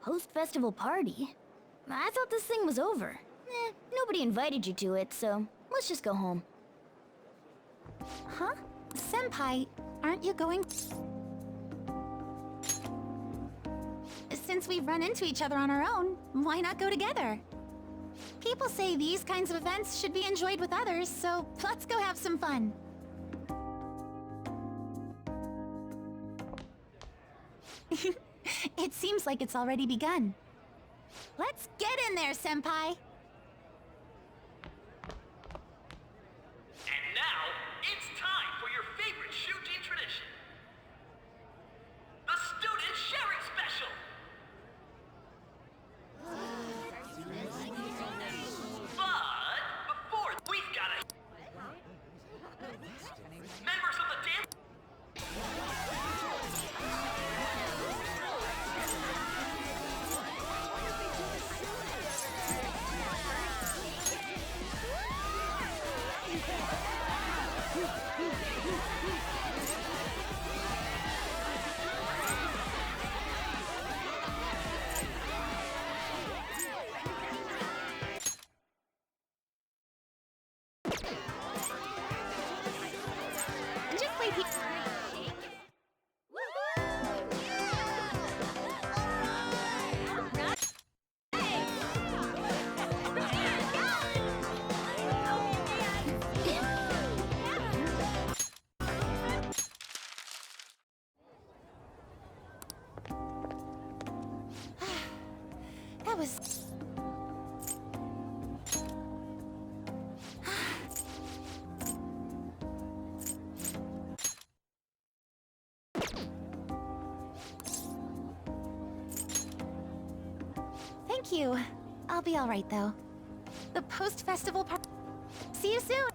Post-festival party? I thought this thing was over. Nobody invited you to it, so let's just go home. Huh? Senpai, aren't you going... Since we've run into each other on our own, why not go together? People say these kinds of events should be enjoyed with others, so let's go have some fun. It seems like it's already begun. Let's get in there, Senpai! And now, it's time for your favorite Shujin tradition. The Student Sharing Special! But before we've gotta... Members of the dance... Just wait here. That was... Thank you. I'll be all right, though. The post-festival part... See you soon!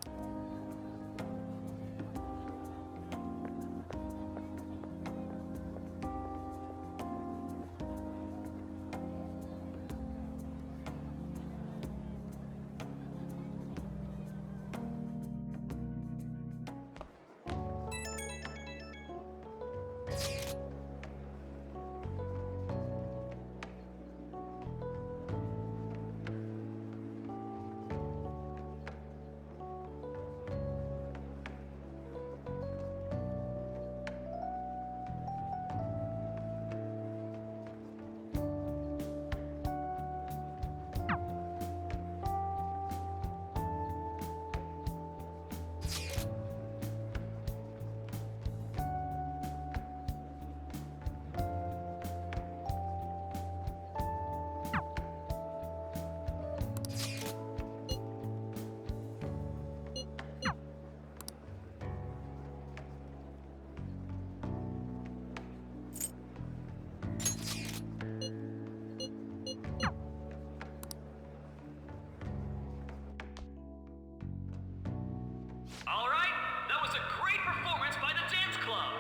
All right, that was a great performance by the dance club.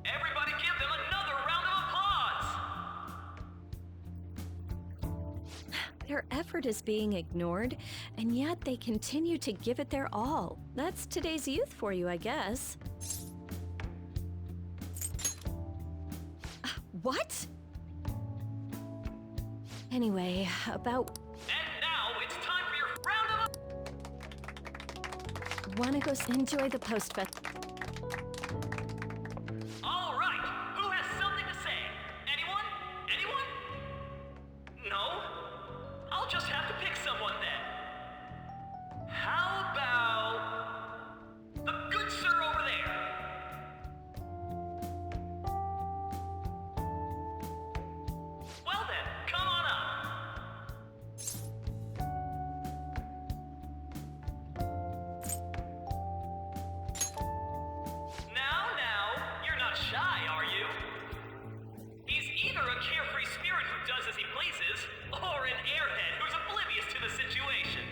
Everybody give them another round of applause. Their effort is being ignored, and yet they continue to give it their all. That's today's youth for you, I guess. What? Anyway, about... And now it's time for your round of... Wanna go enjoy the post-fest... All right, who has something to say? Anyone? Anyone? No? I'll just have to pick someone then. How about... the good sir over there? Well then, come on up. Now, you're not shy, are you? He's either a carefree spirit who does as he pleases, or an airhead who's oblivious to the situation.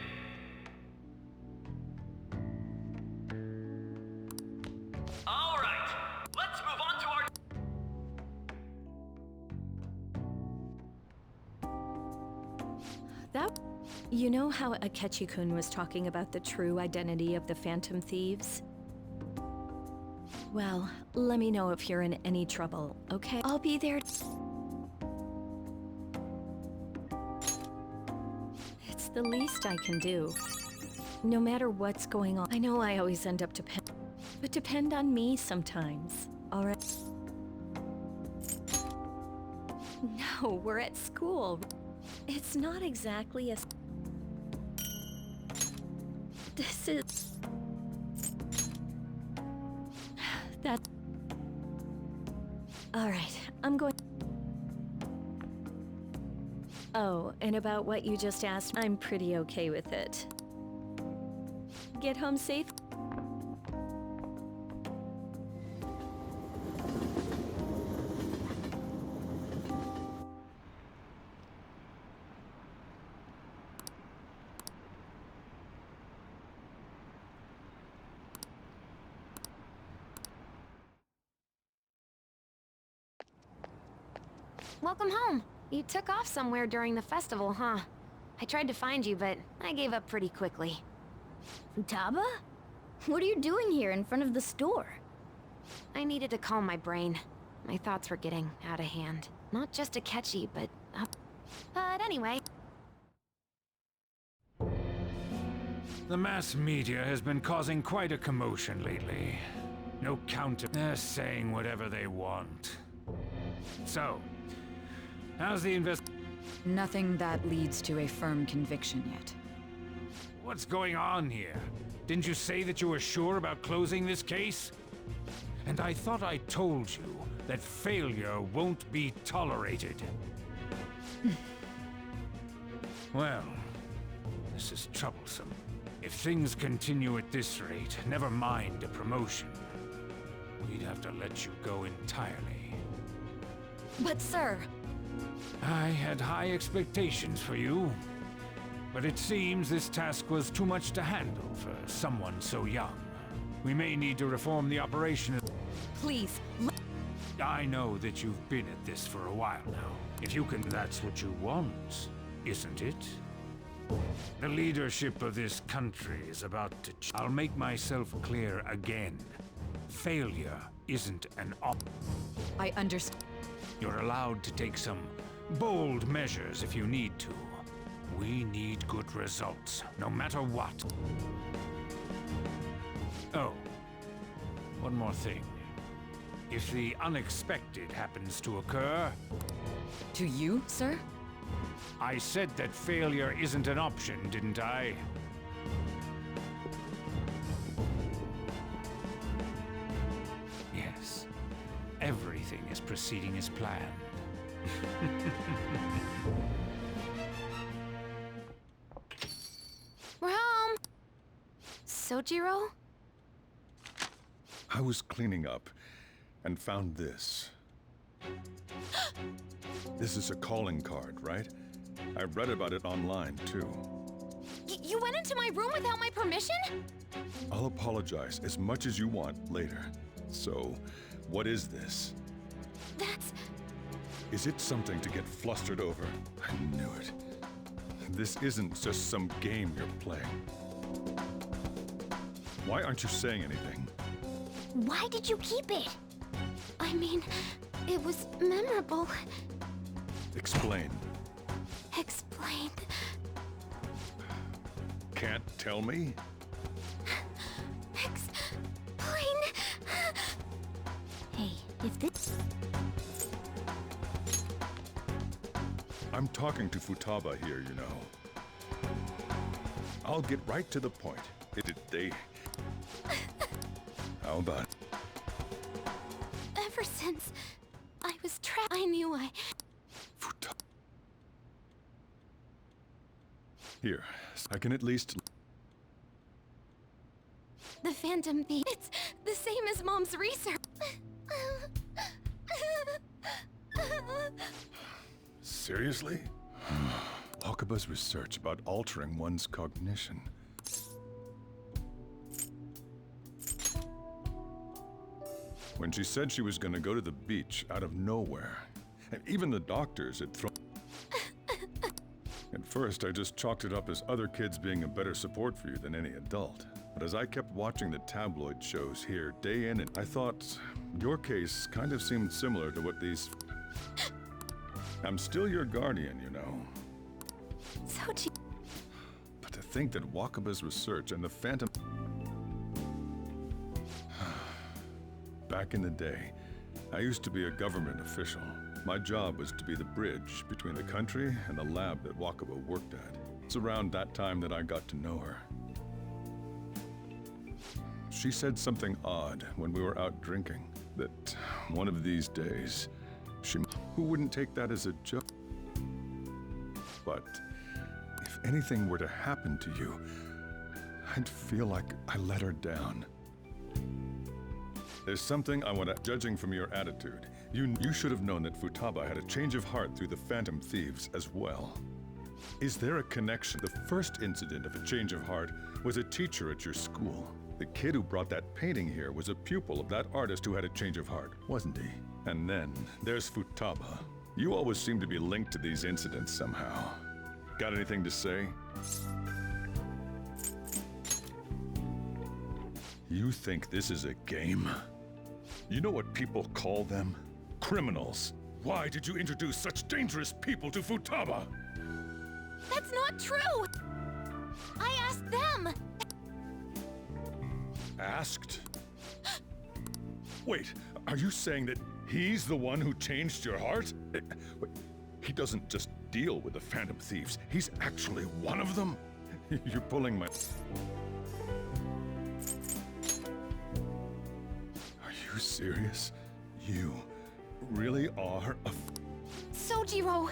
All right, let's move on to our... That... You know how Akechi-kun was talking about the true identity of the Phantom Thieves? Well, let me know if you're in any trouble, okay? I'll be there. It's the least I can do. No matter what's going on. I know I always end up but depend on me sometimes. All right? No, we're at school. It's not exactly a... This is... That... All right, I'm going... Oh, and about what you just asked, I'm pretty okay with it. Get home safe. Welcome home. You took off somewhere during the festival, huh? I tried to find you, but I gave up pretty quickly. Futaba? What are you doing here in front of the store? I needed to calm my brain. My thoughts were getting out of hand. Not just Akechi, but But anyway... The mass media has been causing quite a commotion lately. No counter. They're saying whatever they want. So, how's the Nothing that leads to a firm conviction yet. What's going on here? Didn't you say that you were sure about closing this case? And I thought I told you that failure won't be tolerated. Well, this is troublesome. If things continue at this rate, never mind a promotion. We'd have to let you go entirely. But sir... I had high expectations for you, but it seems this task was too much to handle for someone so young. We may need to reform the operation. Please, I know that you've been at this for a while now. If you can, that's what you want, isn't it? The leadership of this country is about to I'll make myself clear again. Failure isn't an option. I understand. You're allowed to take some bold measures if you need to. We need good results, no matter what. Oh, one more thing. If the unexpected happens to occur... To you, sir? I said that failure isn't an option, didn't I? Yes. Everything is proceeding as planned. We're home! Sojiro? I was cleaning up and found this. This is a calling card, right? I read about it online, too. You went into my room without my permission? I'll apologize as much as you want later. So, what is this? That's... Is it something to get flustered over? I knew it. This isn't just some game you're playing. Why aren't you saying anything? Why did you keep it? I mean, it was memorable. Explain. Explain. Can't tell me? Explain. Hey, if this... I'm talking to Futaba here, you know. I'll get right to the point. How about... Ever since I was trapped, I knew Futaba... Here, I can at least... The Phantom Thief. It's the same as Mom's research. Seriously? Wakaba's research about altering one's cognition. When she said she was going to go to the beach out of nowhere, and even the doctors had thrown... At first, I just chalked it up as other kids being a better support for you than any adult. But as I kept watching the tabloid shows here day in and I thought your case kind of seemed similar to what these... I'm still your guardian, you know. Soji... think that Wakaba's research and the Phantom... Back in the day, I used to be a government official. My job was to be the bridge between the country and the lab that Wakaba worked at. It's around that time that I got to know her. She said something odd when we were out drinking, that one of these days, who wouldn't take that as a joke? But if anything were to happen to you, I'd feel like I let her down. There's something I want to... Judging from your attitude, you should have known that Futaba had a change of heart through the Phantom Thieves as well. Is there a connection? The first incident of a change of heart was a teacher at your school. The kid who brought that painting here was a pupil of that artist who had a change of heart, wasn't he? And then there's Futaba. You always seem to be linked to these incidents somehow. Got anything to say? You think this is a game? You know what people call them? Criminals. Why did you introduce such dangerous people to Futaba? That's not true! I asked them! Asked? Wait, are you saying that he's the one who changed your heart? Wait, he doesn't just deal with the Phantom Thieves. He's actually one of them? You're pulling my... Are you serious? You really are a... Sojiro!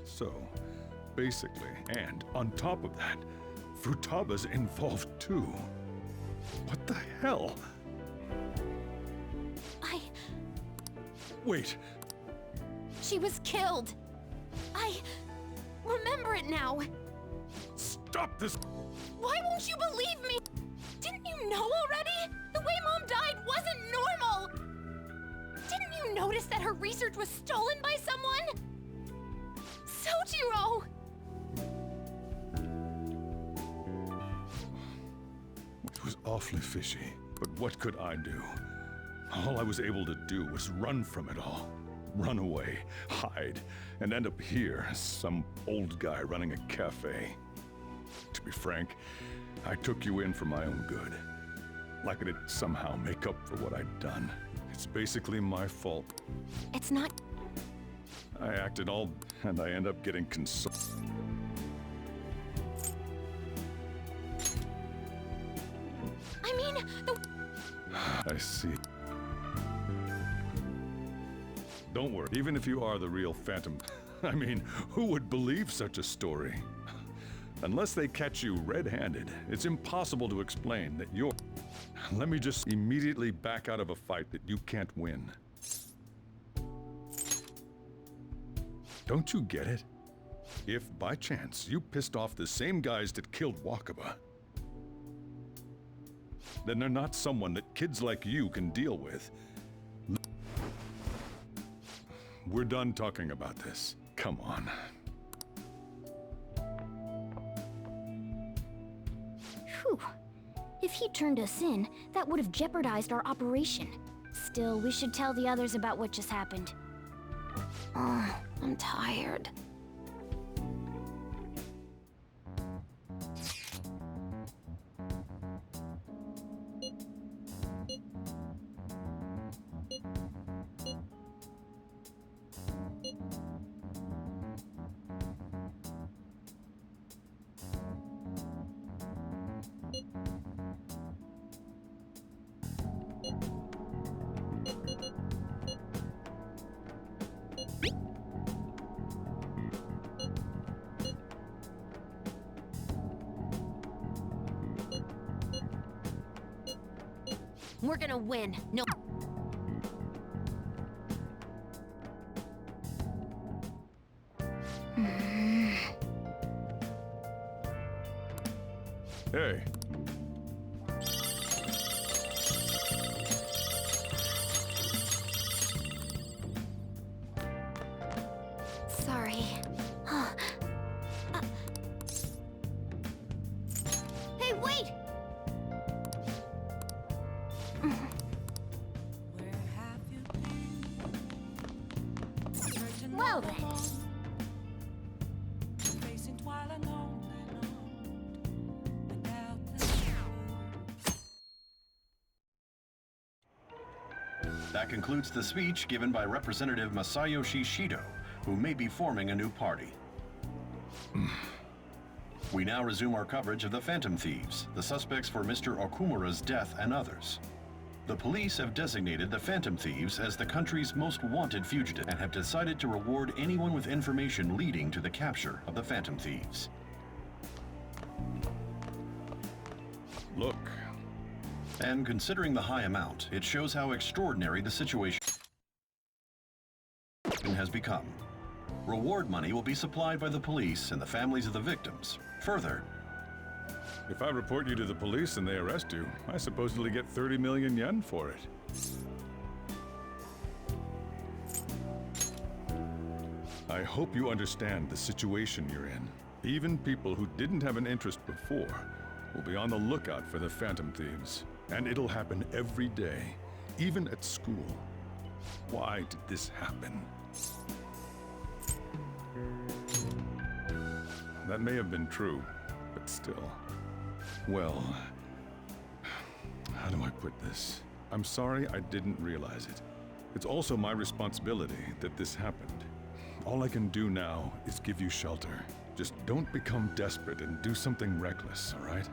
So, basically, and on top of that, Futaba's involved too. What the hell? Wait. She was killed. I remember it now. Stop this! Why won't you believe me? Didn't you know already? The way Mom died wasn't normal. Didn't you notice that her research was stolen by someone? Sojiro! It was awfully fishy, but what could I do? All I was able to do was run from it all. Run away, hide, and end up here as some old guy running a cafe. To be frank, I took you in for my own good. Like it'd somehow make up for what I'd done. It's basically my fault. It's not... I acted all... and I end up getting consoled. I mean, I see. Don't worry, even if you are the real Phantom, I mean, who would believe such a story? Unless they catch you red-handed, it's impossible to explain that you're... Let me just immediately back out of a fight that you can't win. Don't you get it? If, by chance, you pissed off the same guys that killed Wakaba, then they're not someone that kids like you can deal with. We're done talking about this. Come on. Whew. If he turned us in, that would have jeopardized our operation. Still, we should tell the others about what just happened. Oh, I'm tired. we're gonna win. No. Hey. Sorry. Hey, wait! Well then. That concludes the speech given by Representative Masayoshi Shido, who may be forming a new party. We now resume our coverage of the Phantom Thieves, the suspects for Mr. Okumura's death and others. The police have designated the Phantom Thieves as the country's most wanted fugitive and have decided to reward anyone with information leading to the capture of the Phantom Thieves. Look. And considering the high amount, it shows how extraordinary the situation has become. Reward money will be supplied by the police and the families of the victims. Further, If I report you to the police and they arrest you, I supposedly get 30 million yen for it. I hope you understand the situation you're in. Even people who didn't have an interest before will be on the lookout for the Phantom Thieves. And it'll happen every day, even at school. Why did this happen? That may have been true, but still. Well, how do I put this? I'm sorry I didn't realize it. It's also my responsibility that this happened. All I can do now is give you shelter. Just don't become desperate and do something reckless, all right?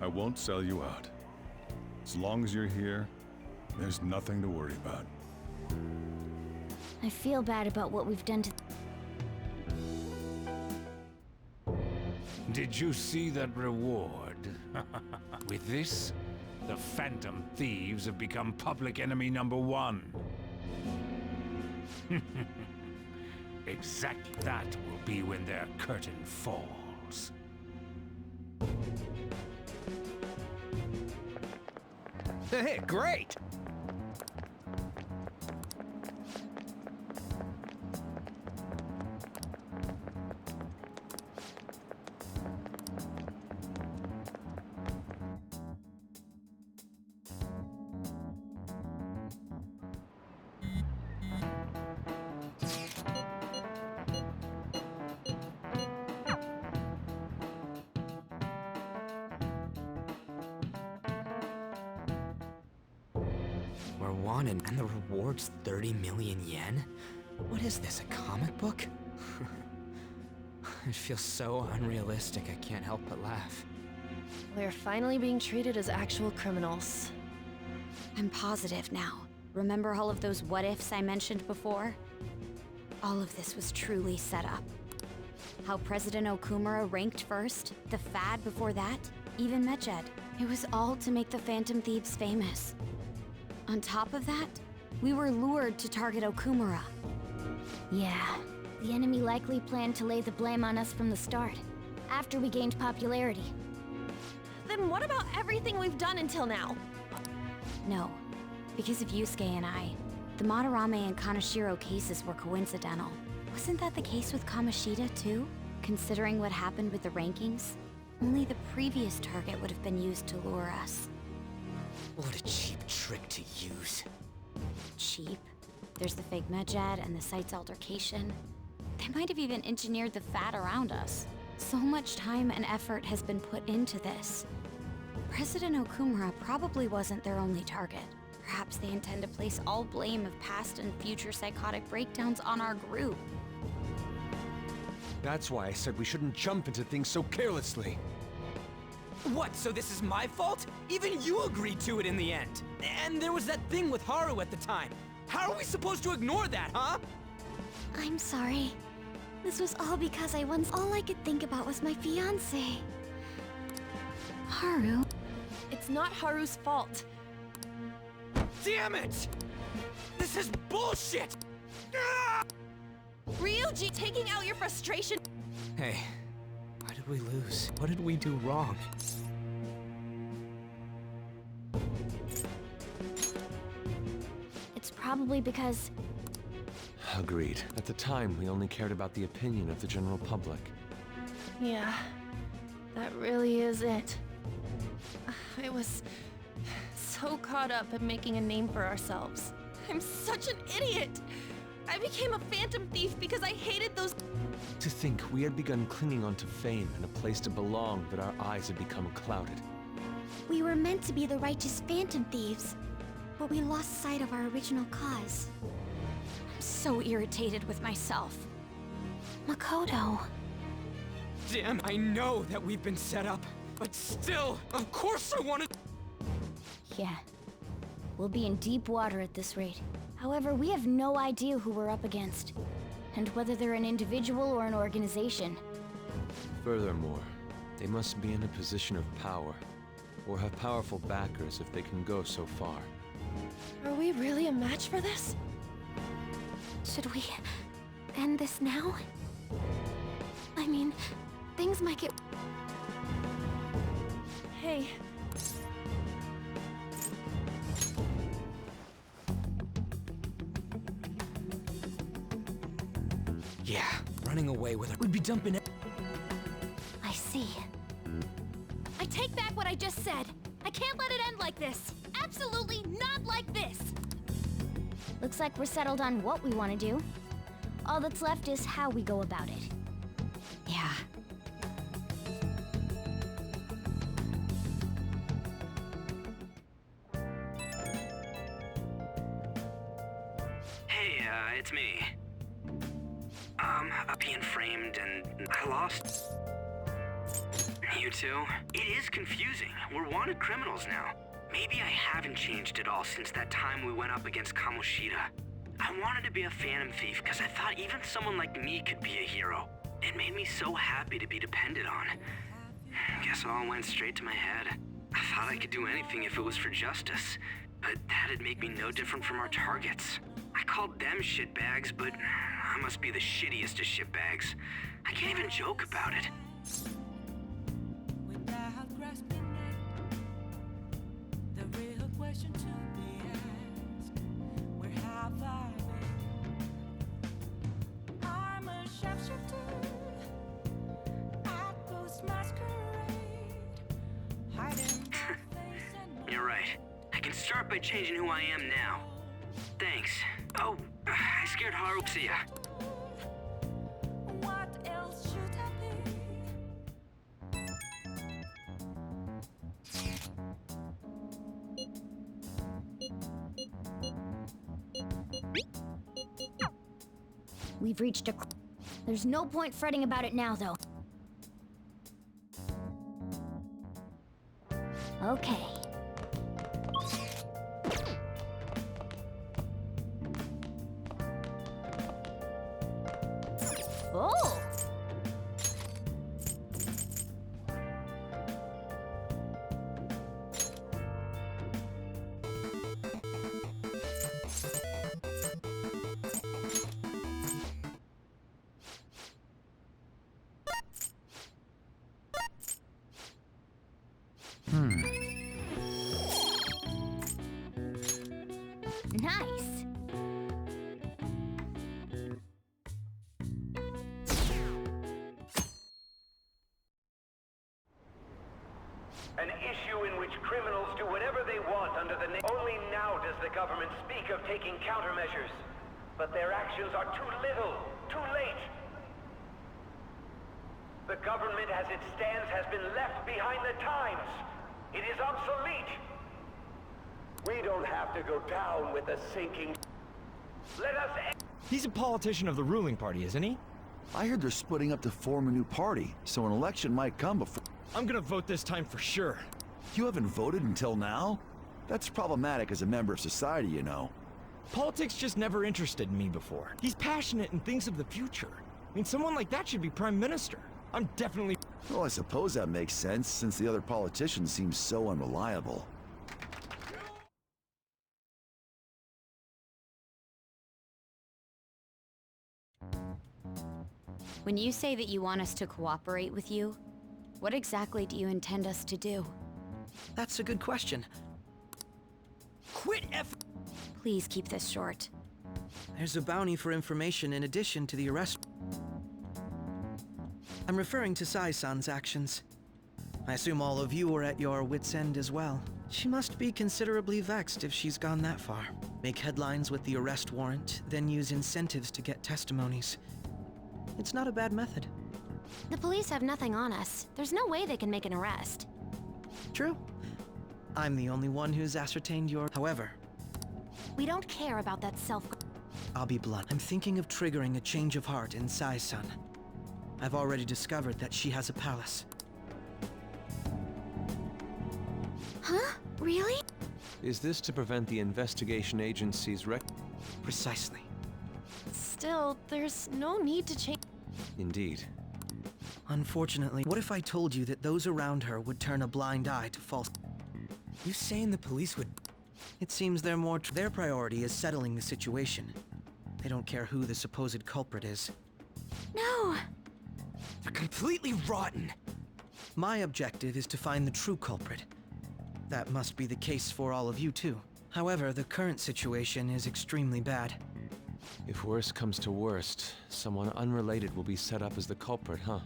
I won't sell you out. As long as you're here, there's nothing to worry about. I feel bad about what we've done to... Did you see that reward? With this, the Phantom Thieves have become public enemy #1. Exactly that will be when their curtain falls. Hey, great! We're wanted, and the reward's 30 million yen? What is this, a comic book? It feels so unrealistic, I can't help but laugh. We're finally being treated as actual criminals. I'm positive now. Remember all of those what-ifs I mentioned before? All of this was truly set up. How President Okumura ranked first, the Fad before that, even Medjed. It was all to make the Phantom Thieves famous. On top of that, we were lured to target Okumura. Yeah, the enemy likely planned to lay the blame on us from the start, after we gained popularity. Then what about everything we've done until now? No, because of Yusuke and I. The Madarame and Kaneshiro cases were coincidental. Wasn't that the case with Kamoshida, too? Considering what happened with the rankings, only the previous target would have been used to lure us. What a cheap trick to use. Cheap? There's the fake Medjed and the site's altercation. They might have even engineered the Fat around us. So much time and effort has been put into this. President Okumura probably wasn't their only target. Perhaps they intend to place all blame of past and future psychotic breakdowns on our group. That's why I said we shouldn't jump into things so carelessly. What, so this is my fault? Even you agreed to it in the end. And there was that thing with Haru at the time. How are we supposed to ignore that, huh? I'm sorry. This was all because all I could think about was my fiancé. Haru? It's not Haru's fault. Damn it! This is bullshit! Ryuji, taking out your frustration. Hey, why did we lose? What did we do wrong? It's probably because... Agreed. At the time, we only cared about the opinion of the general public. Yeah, that really is it. I was so caught up in making a name for ourselves. I'm such an idiot! I became a phantom thief because I hated those... To think we had begun clinging onto fame and a place to belong, but our eyes had become clouded. We were meant to be the righteous phantom thieves, but we lost sight of our original cause. I'm so irritated with myself. Makoto. Damn, I know that we've been set up, but still, of course I wanted. Yeah. We'll be in deep water at this rate. However, we have no idea who we're up against, and whether they're an individual or an organization. Furthermore, they must be in a position of power, or have powerful backers if they can go so far. Are we really a match for this? Should we end this now? I mean, things might get... Hey. Yeah, running away with her. We'd be dumping it. I see. I take back what I just said. I can't let it end like this. Absolutely not like this. Looks like we're settled on what we want to do. All that's left is how we go about it. Yeah. Hey, it's me. I'm being framed and I lost. You too? It is confusing. We're wanted criminals now. Maybe I haven't changed at all since that time we went up against Kamoshida. I wanted to be a phantom thief because I thought even someone like me could be a hero. It made me so happy to be depended on. Guess it all went straight to my head. I thought I could do anything if it was for justice, but that'd make me no different from our targets. I called them shitbags, but I must be the shittiest of shitbags. I can't even joke about it. Without grasping it, the real question to be asked, where have I been? I'm a sharpshooter at Ghost Masquerade, hiding my face and You're right. I can start by changing who I am now. Thanks. Oh, I scared Haru. See ya. what else should I be? We've reached a... There's no point fretting about it now, though. Okay. Oh! Nice. An issue in which criminals do whatever they want under the name. Only now does the government speak of taking countermeasures. But their actions are too little, too late. The government as it stands has been left behind the times. It is obsolete. We don't have to go down with the sinking. Let us end. He's a politician of the ruling party, isn't he? I heard they're splitting up to form a new party, so an election might come before... I'm gonna vote this time for sure. You haven't voted until now? That's problematic as a member of society, you know. Politics just never interested me before. He's passionate and thinks of the future. I mean, someone like that should be prime minister. I'm definitely... Well, I suppose that makes sense, since the other politicians seem so unreliable. When you say that you want us to cooperate with you, what exactly do you intend us to do? That's a good question. Quit Please keep this short. There's a bounty for information in addition to the arrest. I'm referring to Sai-san's actions. I assume all of you are at your wits' end as well. She must be considerably vexed if she's gone that far. Make headlines with the arrest warrant, then use incentives to get testimonies. It's not a bad method. The police have nothing on us. There's no way they can make an arrest. True. I'm the only one who's ascertained your... However, We don't care about that self... I'll be blunt. I'm thinking of triggering a change of heart in Sai-san. I've already discovered that she has a palace. Huh? Really? Is this to prevent the investigation agency's Precisely. Still, there's no need to change. Indeed. Unfortunately, what if I told you that those around her would turn a blind eye to false... You saying the police would... It seems they're more... Their priority is settling the situation. They don't care who the supposed culprit is. No! They're completely rotten! My objective is to find the true culprit. That must be the case for all of you too. However, the current situation is extremely bad. If worst comes to worst, someone unrelated will be set up as the culprit, huh?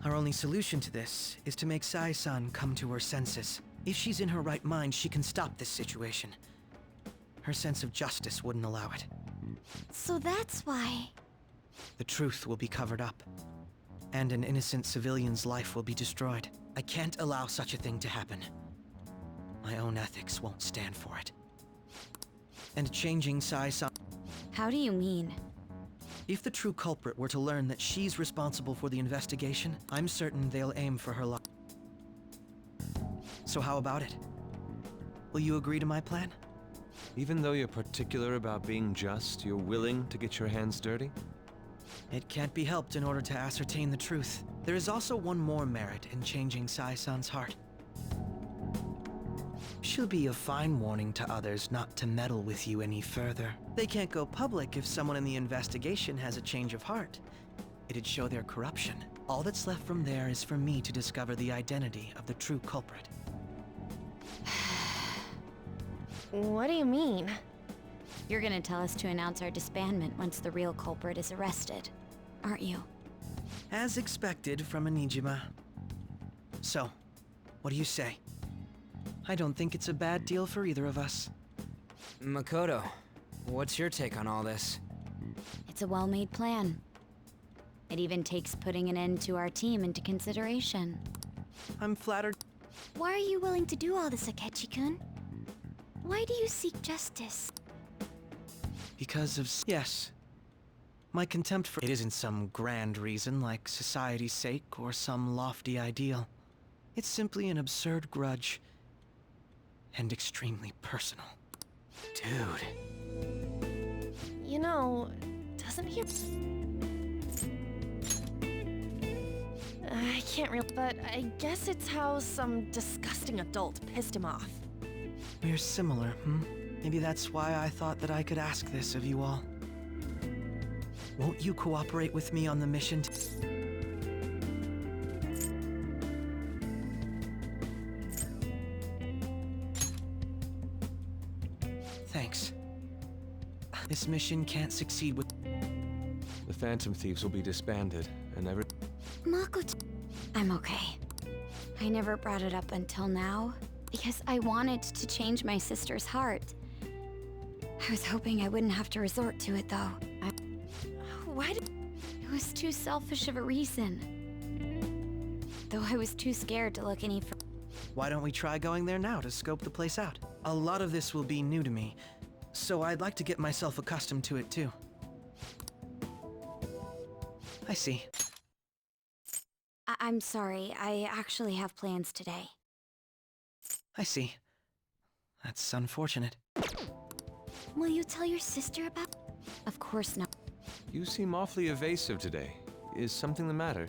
Our only solution to this is to make Sai-san come to her senses. If she's in her right mind, she can stop this situation. Her sense of justice wouldn't allow it. So that's why... The truth will be covered up, and an innocent civilian's life will be destroyed. I can't allow such a thing to happen. My own ethics won't stand for it. And changing Sai-san... How do you mean? If the true culprit were to learn that she's responsible for the investigation, I'm certain they'll aim for her life. So how about it? Will you agree to my plan? Even though you're particular about being just, you're willing to get your hands dirty? It can't be helped in order to ascertain the truth. There is also one more merit in changing Sai-san's heart. She'll be a fine warning to others not to meddle with you any further. They can't go public if someone in the investigation has a change of heart. It'd show their corruption. All that's left from there is for me to discover the identity of the true culprit. What do you mean? You're gonna tell us to announce our disbandment once the real culprit is arrested, aren't you? As expected from a Nijima. So, what do you say? I don't think it's a bad deal for either of us. Makoto, what's your take on all this? It's a well-made plan. It even takes putting an end to our team into consideration. I'm flattered. Why are you willing to do all this, Akechi-kun? Why do you seek justice? Because of... Yes. My contempt for... It isn't some grand reason like society's sake or some lofty ideal. It's simply an absurd grudge. And extremely personal. Dude. You know, doesn't he... I can't really... But I guess it's how some disgusting adult pissed him off. We're similar, hmm? Maybe that's why I thought that I could ask this of you all. Won't you cooperate with me on the mission to... Thanks. This mission can't succeed with... The Phantom Thieves will be disbanded, and every... Makoto... I'm okay. I never brought it up until now, because I wanted to change my sister's heart. I was hoping I wouldn't have to resort to it, though. Why did... It was too selfish of a reason. Though I was too scared to look any further. Why don't we try going there now to scope the place out? A lot of this will be new to me, so I'd like to get myself accustomed to it too. I see. I'm sorry, I actually have plans today. I see. That's unfortunate. Will you tell your sister about... Of course not. You seem awfully evasive today. Is something the matter?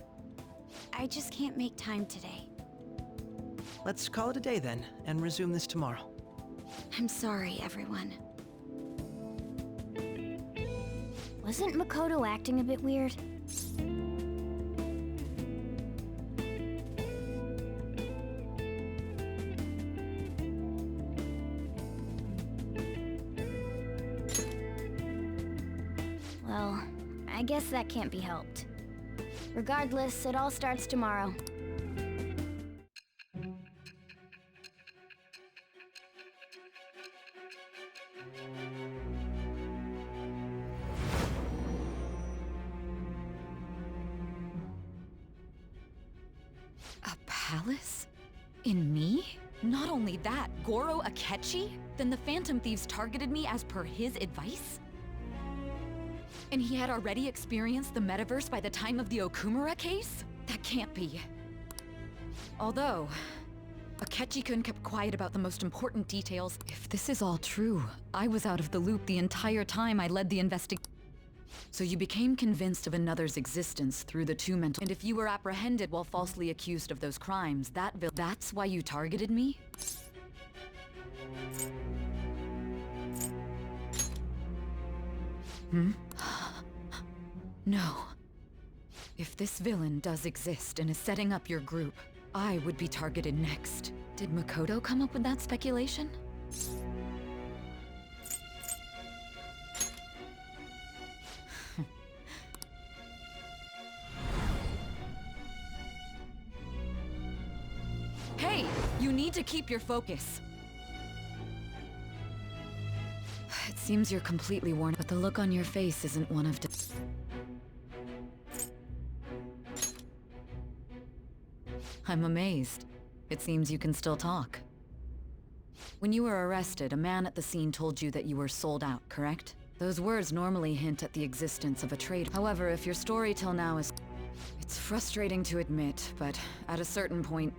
I just can't make time today. Let's call it a day then, and resume this tomorrow. I'm sorry, everyone. Wasn't Makoto acting a bit weird? Well, I guess that can't be helped. Regardless, it all starts tomorrow. A palace? In me? Not only that, Goro Akechi? Then the Phantom Thieves targeted me as per his advice? And he had already experienced the metaverse by the time of the Okumura case? That can't be. Although, Akechi-kun kept quiet about the most important details. If this is all true, I was out of the loop the entire time I led the investigation. So you became convinced of another's existence through the two mental— And if you were apprehended while falsely accused of those crimes, that's why you targeted me? No. If this villain does exist and is setting up your group, I would be targeted next. Did Makoto come up with that speculation? Hey! You need to keep your focus. It seems you're completely worn, but the look on your face isn't one of I'm amazed. It seems you can still talk. When you were arrested, a man at the scene told you that you were sold out, correct? Those words normally hint at the existence of a traitor. However, if your story till now is— It's frustrating to admit, but at a certain point,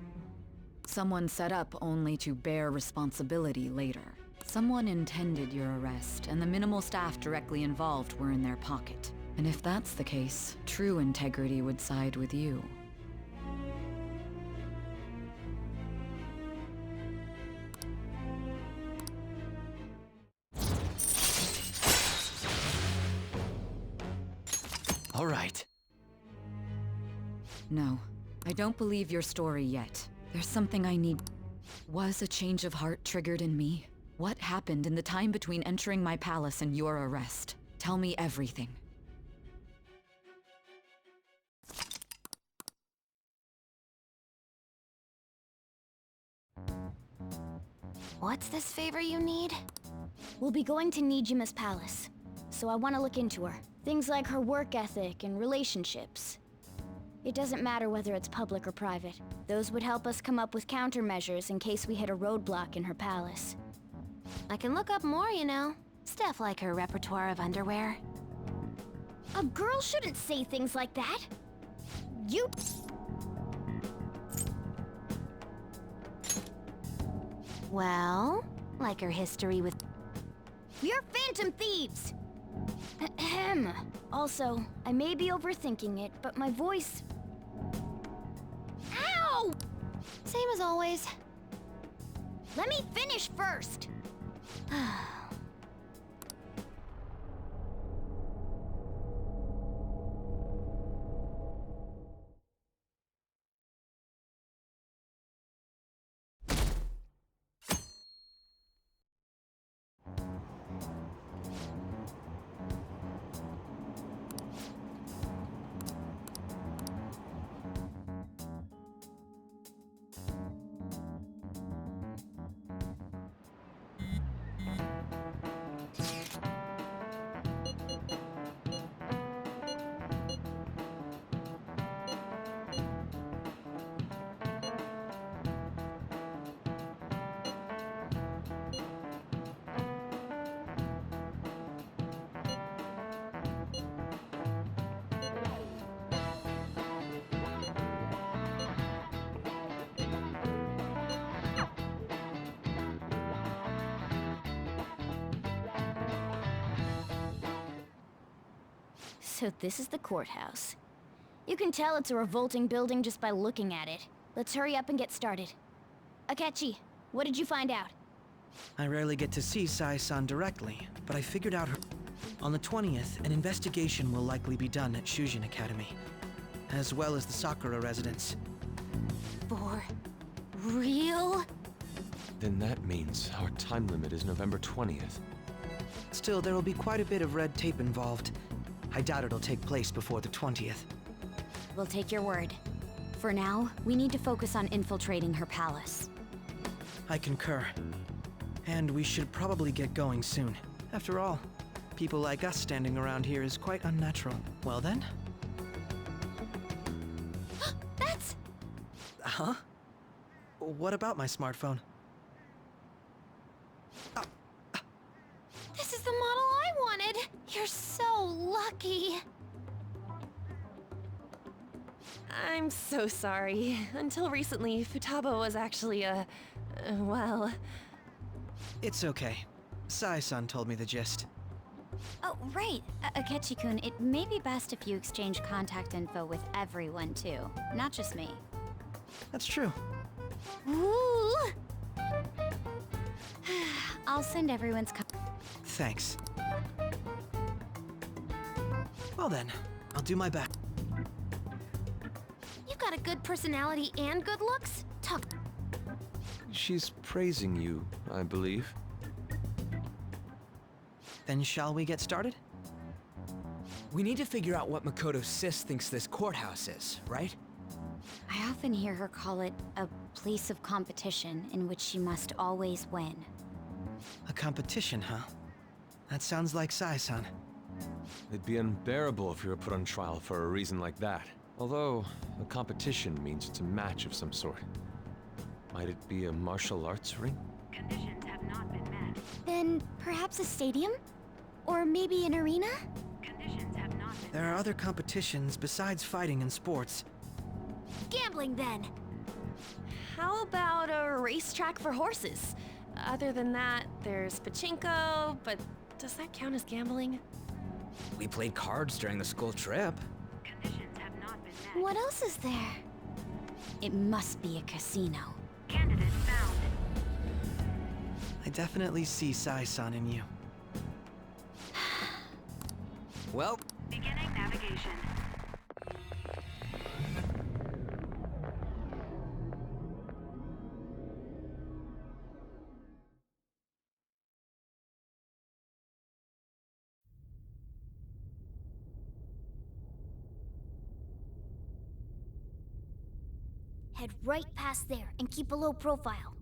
someone set up only to bear responsibility later. Someone intended your arrest, and the minimal staff directly involved were in their pocket. And if that's the case, true integrity would side with you. All right. No, I don't believe your story yet. There's something I need. Was a change of heart triggered in me? What happened in the time between entering my palace and your arrest? Tell me everything. What's this favor you need? We'll be going to Nijima's palace, so I want to look into her. Things like her work ethic and relationships. It doesn't matter whether it's public or private. Those would help us come up with countermeasures in case we hit a roadblock in her palace. I can look up more, you know. Stuff like her repertoire of underwear. A girl shouldn't say things like that. You... Well, like her history with... We're Phantom Thieves! Ahem. Also, I may be overthinking it, but my voice... Ow! Same as always. Let me finish first! So this is the courthouse. You can tell it's a revolting building just by looking at it. Let's hurry up and get started. Akechi, what did you find out? I rarely get to see Sai-san directly, but I figured out her... On the 20th, an investigation will likely be done at Shujin Academy, as well as the Sakura residence. For real? Then that means our time limit is November 20th. Still, there will be quite a bit of red tape involved. I doubt it'll take place before the 20th. We'll take your word. For now, we need to focus on infiltrating her palace. I concur. And we should probably get going soon. After all, people like us standing around here is quite unnatural. Well then? That's... Huh? What about my smartphone? I'm so sorry. Until recently, Futaba was actually well... It's okay. Sai-san told me the gist. Oh, right. Akechi-kun, it may be best if you exchange contact info with everyone, too. Not just me. That's true. Ooh! I'll send everyone's Thanks. Well then, I'll do my best. You got a good personality and good looks? Talk. She's praising you, I believe. Then shall we get started? We need to figure out what Makoto Sis thinks this courthouse is, right? I often hear her call it a place of competition in which she must always win. A competition, huh? That sounds like Sai-san. It'd be unbearable if you were put on trial for a reason like that. Although, a competition means it's a match of some sort. Might it be a martial arts ring? Conditions have not been met. Then perhaps a stadium? Or maybe an arena? Conditions have not been There are other competitions besides fighting and sports. Gambling, then. How about a racetrack for horses? Other than that, there's pachinko, but does that count as gambling? We played cards during the school trip. Conditions have not been met. What else is there? It must be a casino. Candidate found. I definitely see Sai-san in you. Well, Beginning navigation. Head right past there and keep a low profile.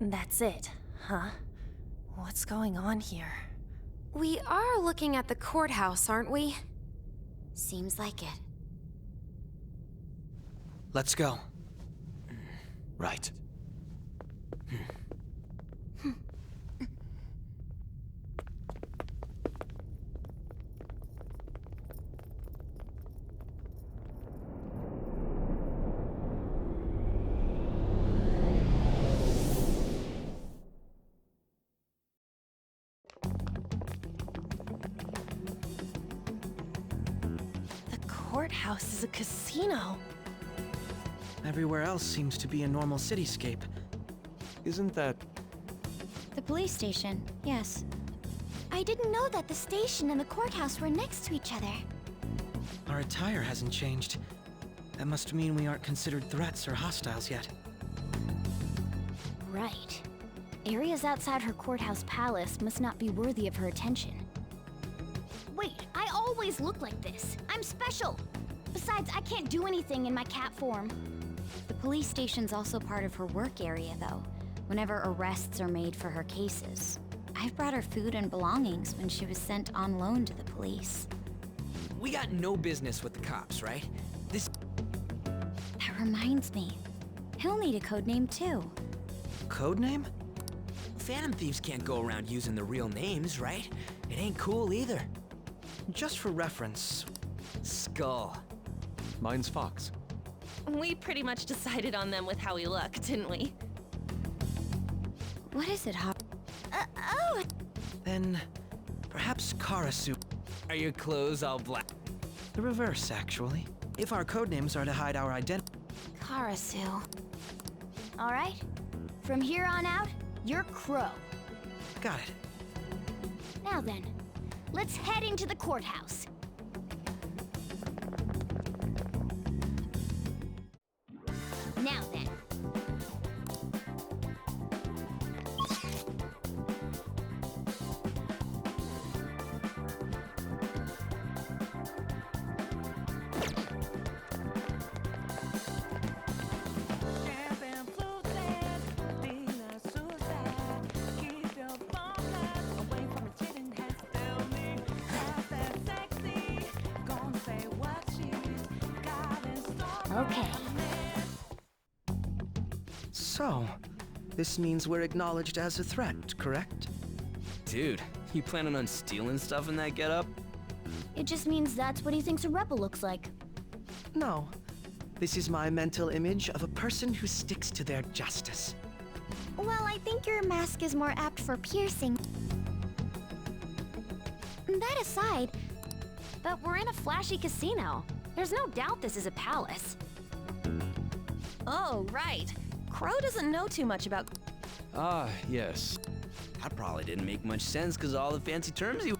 That's it, huh? What's going on here? We are looking at the courthouse, aren't we? Seems like it. Let's go. right. The courthouse is a casino. Everywhere else seems to be a normal cityscape. Isn't that... The police station, yes. I didn't know that the station and the courthouse were next to each other. Our attire hasn't changed. That must mean we aren't considered threats or hostiles yet. Right. Areas outside her courthouse palace must not be worthy of her attention. Wait, I always look like this. I'm special. Besides, I can't do anything in my cat form. The police station's also part of her work area, though, whenever arrests are made for her cases. I've brought her food and belongings when she was sent on loan to the police. We got no business with the cops, right? This... That reminds me. He'll need a code name, too. Codename? Phantom thieves can't go around using the real names, right? It ain't cool either. Just for reference, Skull. Mine's Fox. We pretty much decided on them with how we look, didn't we? What is it, Hop? Oh! then perhaps Karasu. Are your clothes all black? The reverse, actually. If our codenames are to hide our identity. Karasu. All right. From here on out, you're Crow. Got it. Now then, let's head into the courthouse. Now then. Okay. So, this means we're acknowledged as a threat, correct? Dude, you planning on stealing stuff in that getup? It just means that's what he thinks a rebel looks like. No. This is my mental image of a person who sticks to their justice. Well, I think your mask is more apt for piercing. That aside... But we're in a flashy casino. There's no doubt this is a palace. Oh, right. Crow doesn't know too much about... Ah, yes. That probably didn't make much sense because all the fancy terms you...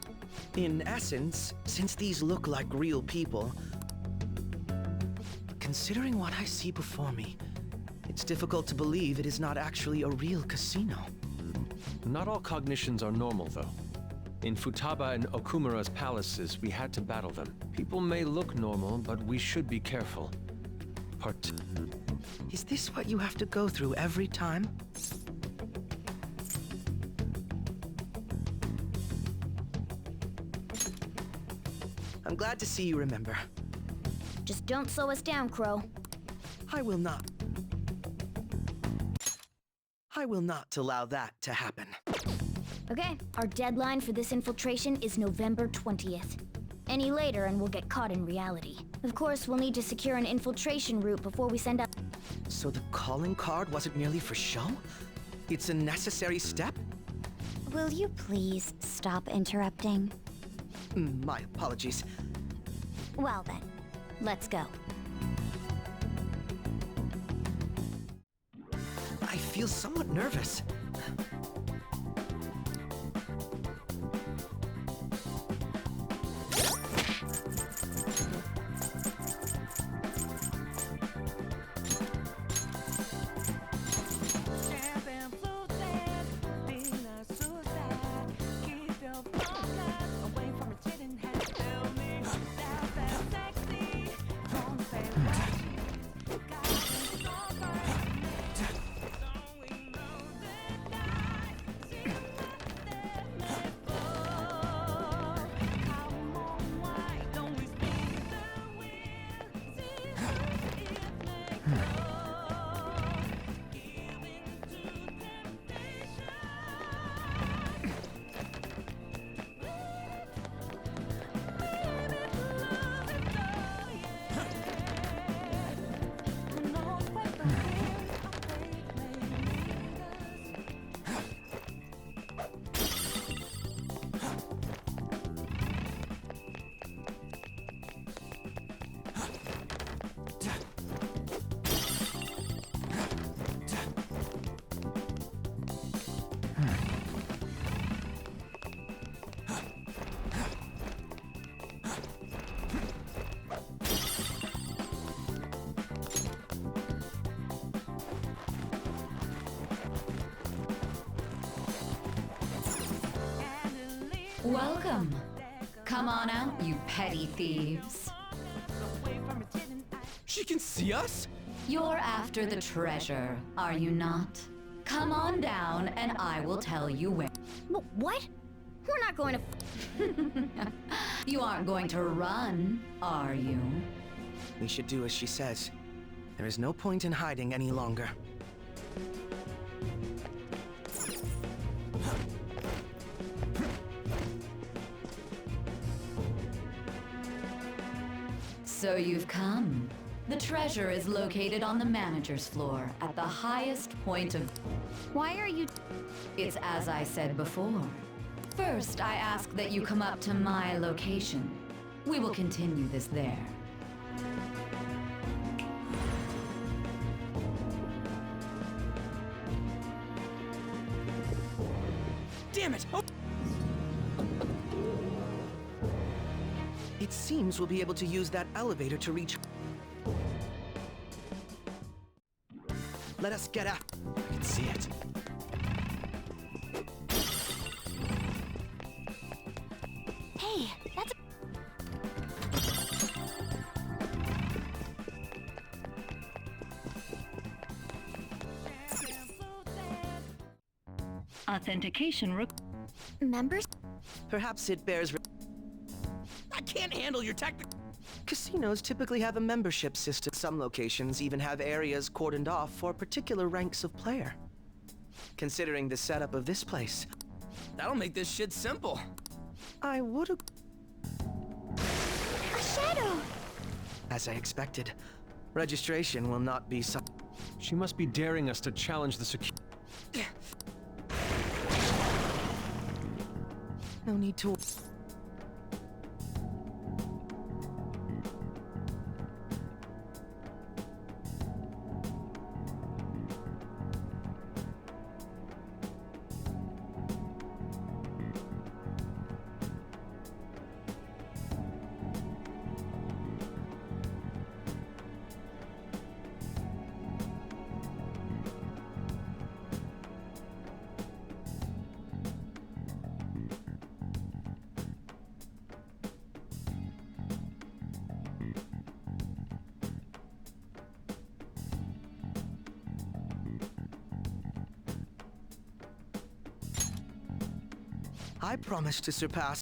In essence, since these look like real people, considering what I see before me, it's difficult to believe it is not actually a real casino. Not all cognitions are normal, though. In Futaba and Okumura's palaces, we had to battle them. People may look normal, but we should be careful. Is this what you have to go through every time? I'm glad to see you remember. Just don't slow us down, Crow. I will not. I will not allow that to happen. Okay, our deadline for this infiltration is November 20th. Any later and we'll get caught in reality. Of course, we'll need to secure an infiltration route before we send out... So the calling card wasn't merely for show? It's a necessary step? Will you please stop interrupting? My apologies. Well then, let's go. I feel somewhat nervous. Welcome. Come on out, you petty thieves. She can see us? You're after the treasure, are you not? Come on down and I will tell you where. What? We're not going to... You aren't going to run, are you? We should do as she says. There is no point in hiding any longer. So you've come. The treasure is located on the manager's floor at the highest point of... Why are you... It's as I said before. First, I ask that you come up to my location. We will continue this there. Damn it! Oh. It seems we'll be able to use that elevator to reach... Let us get out. I can see it. Hey, that's... Authentication Members? Perhaps it bears... I can't handle your tactic. Casinos typically have a membership system. Some locations even have areas cordoned off for particular ranks of player. Considering the setup of this place, That'll make this shit simple. I would've... A shadow! As I expected. Registration will not be so... She must be daring us to challenge the security. No need to... I promise to surpass